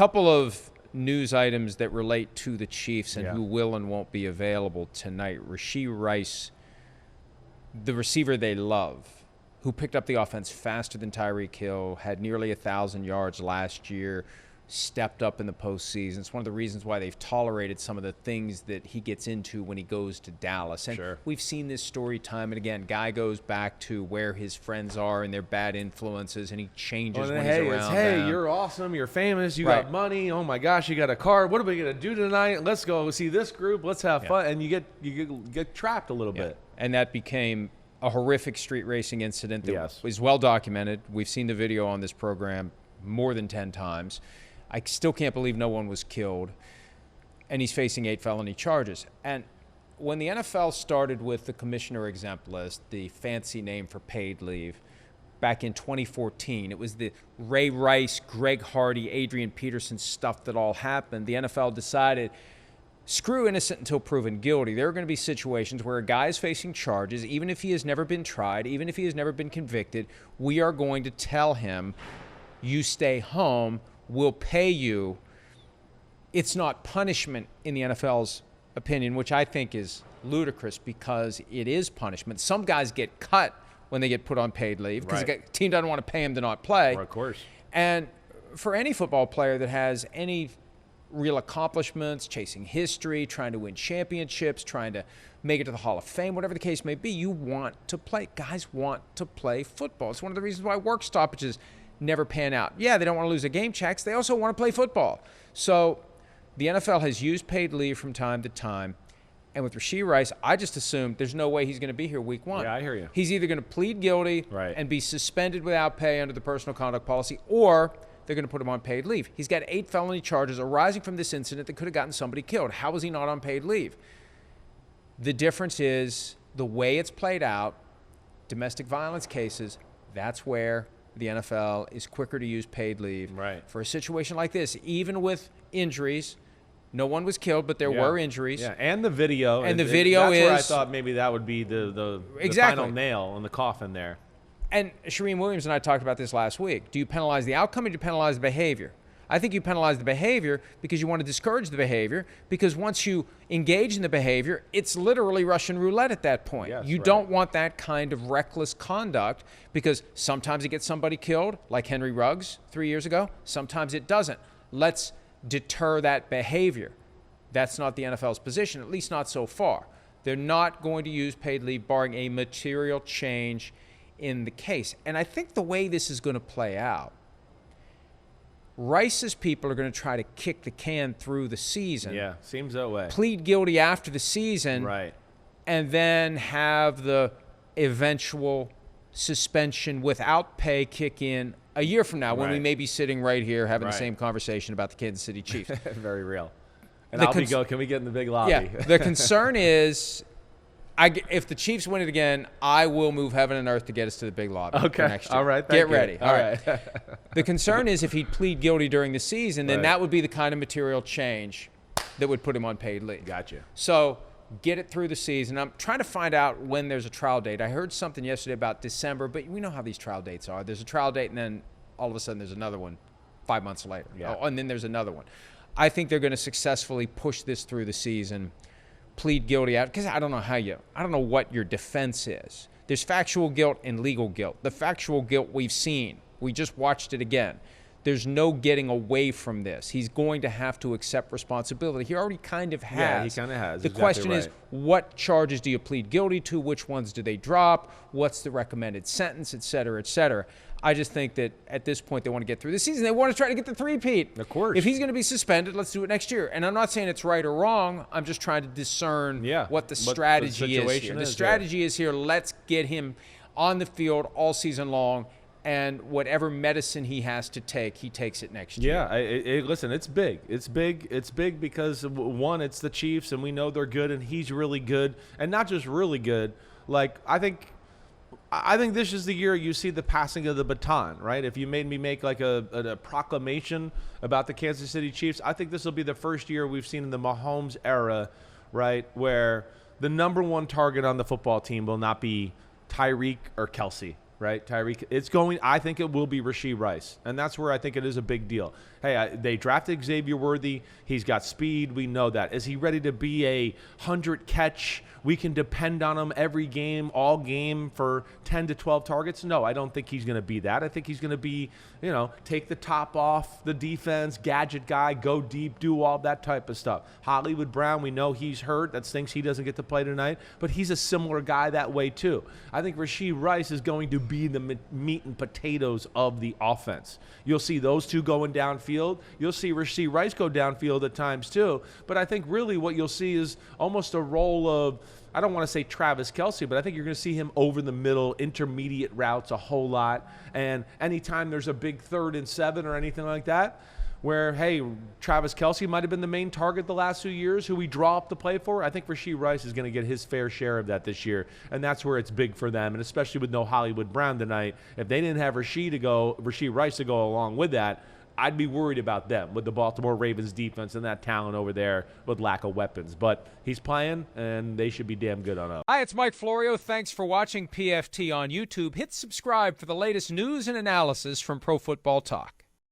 couple of news items that relate to the Chiefs and who will and won't be available tonight. Rashee Rice, the receiver they love, who picked up the offense faster than Tyreek Hill, had nearly 1,000 yards last year, stepped up in the postseason. It's one of the reasons why they've tolerated some of the things that he gets into when he goes to Dallas. And we've seen this story time and again. Guy goes back to where his friends are and their bad influences, and he changes when he's around them. You're awesome. You're famous. You got money. Oh, my gosh, you got a car. What are we going to do tonight? Let's go see this group. Let's have fun. And you get trapped a little bit. And that became a horrific street racing incident that was well documented. We've seen the video on this program more than 10 times. I still can't believe no one was killed, and he's facing 8 felony charges. And when the NFL started with the commissioner exempt list, the fancy name for paid leave, back in 2014, it was the Ray Rice, Greg Hardy, Adrian Peterson stuff that all happened. The NFL decided, screw innocent until proven guilty. There are going to be situations where a guy is facing charges, even if he has never been tried, even if he has never been convicted, we are going to tell him, you stay home, we'll pay you. It's not punishment in the NFL's opinion, which I think is ludicrous because it is punishment. Some guys get cut when they get put on paid leave because the team doesn't want to pay him to not play. Of course. And for any football player that has any real accomplishments, chasing history, trying to win championships, trying to make it to the Hall of Fame, whatever the case may be, you want to play. Guys want to play football. It's one of the reasons why work stoppages never pan out. Yeah, they don't want to lose their game checks. They also want to play football. So the NFL has used paid leave from time to time. And with Rashee Rice, I just assumed there's no way he's going to be here week 1. Yeah, I hear you. He's either going to plead guilty and be suspended without pay under the personal conduct policy, or they're going to put him on paid leave. He's got 8 felony charges arising from this incident that could have gotten somebody killed. How is he not on paid leave? The difference is the way it's played out, domestic violence cases, that's where the NFL is quicker to use paid leave. For a situation like this, even with injuries, no one was killed, but there were injuries. Yeah, and the video. And the video that's is... where I thought maybe that would be the final nail in the coffin there. And Shereen Williams and I talked about this last week. Do you penalize the outcome or do you penalize the behavior? I think you penalize the behavior because you want to discourage the behavior, because once you engage in the behavior, it's literally Russian roulette at that point. You don't want that kind of reckless conduct because sometimes it gets somebody killed, like Henry Ruggs 3 years ago. Sometimes it doesn't. Let's deter that behavior. That's not the NFL's position, at least not so far. They're not going to use paid leave barring a material change in the case. And I think the way this is going to play out, Rice's people are going to try to kick the can through the season. Yeah, seems that way. Plead guilty after the season. And then have the eventual suspension without pay kick in a year from now when we may be sitting right here having the same conversation about the Kansas City Chiefs. Very real. And can we get in the big lobby? Yeah, the concern is, if the Chiefs win it again, I will move heaven and earth to get us to the big lobby for next year. All right. Get ready. All right. The concern is if he'd plead guilty during the season, then that would be the kind of material change that would put him on paid leave. Gotcha. So get it through the season. I'm trying to find out when there's a trial date. I heard something yesterday about December, but we know how these trial dates are. There's a trial date, and then all of a sudden there's another one 5 months later. And then there's another one. I think they're going to successfully push this through the season, plead guilty out, because I don't know what your defense is. There's factual guilt and legal guilt. The factual guilt we've seen. We just watched it again. There's no getting away from this. He's going to have to accept responsibility. He already kind of has. Yeah, he kind of has. The question is, what charges do you plead guilty to? Which ones do they drop? What's the recommended sentence, et cetera, et cetera? I just think that at this point they want to get through the season. They want to try to get the three-peat. Of course. If he's going to be suspended, let's do it next year. And I'm not saying it's right or wrong. I'm just trying to discern what the strategy is here. The strategy is here, let's get him on the field all season long, and whatever medicine he has to take, he takes it next year. Yeah, listen, it's big. It's big. It's big because, one, it's the Chiefs, and we know they're good, and he's really good. And not just really good. Like, I think this is the year you see the passing of the baton, right? If you made me make like a proclamation about the Kansas City Chiefs, I think this will be the first year we've seen in the Mahomes era, right, where the number one target on the football team will not be Tyreek or Kelsey, right? I think it will be Rashee Rice, and that's where I think it is a big deal. hey, they drafted Xavier Worthy. He's got speed. We know that. Is he ready to be a 100-catch? We can depend on him every game, all game for 10 to 12 targets? No, I don't think he's going to be that. I think he's going to be, take the top off the defense, gadget guy, go deep, do all that type of stuff. Hollywood Brown, we know he's hurt. That stinks he doesn't get to play tonight, but he's a similar guy that way too. I think Rashee Rice is going to be the meat and potatoes of the offense. You'll see those two going downfield. You'll see Rashee Rice go downfield at times too, but I think really what you'll see is almost a role of, I don't want to say Travis Kelce, but I think you're going to see him over the middle, intermediate routes a whole lot. And anytime there's a big 3rd and 7 or anything like that, where, hey, Travis Kelce might have been the main target the last 2 years, who we draw up the play for, I think Rashee Rice is going to get his fair share of that this year. And that's where it's big for them. And especially with no Hollywood Brown tonight, if they didn't have Rashee Rice to go along with that, I'd be worried about them with the Baltimore Ravens defense and that talent over there with lack of weapons. But he's playing, and they should be damn good on us. Hi, it's Mike Florio. Thanks for watching PFT on YouTube. Hit subscribe for the latest news and analysis from Pro Football Talk.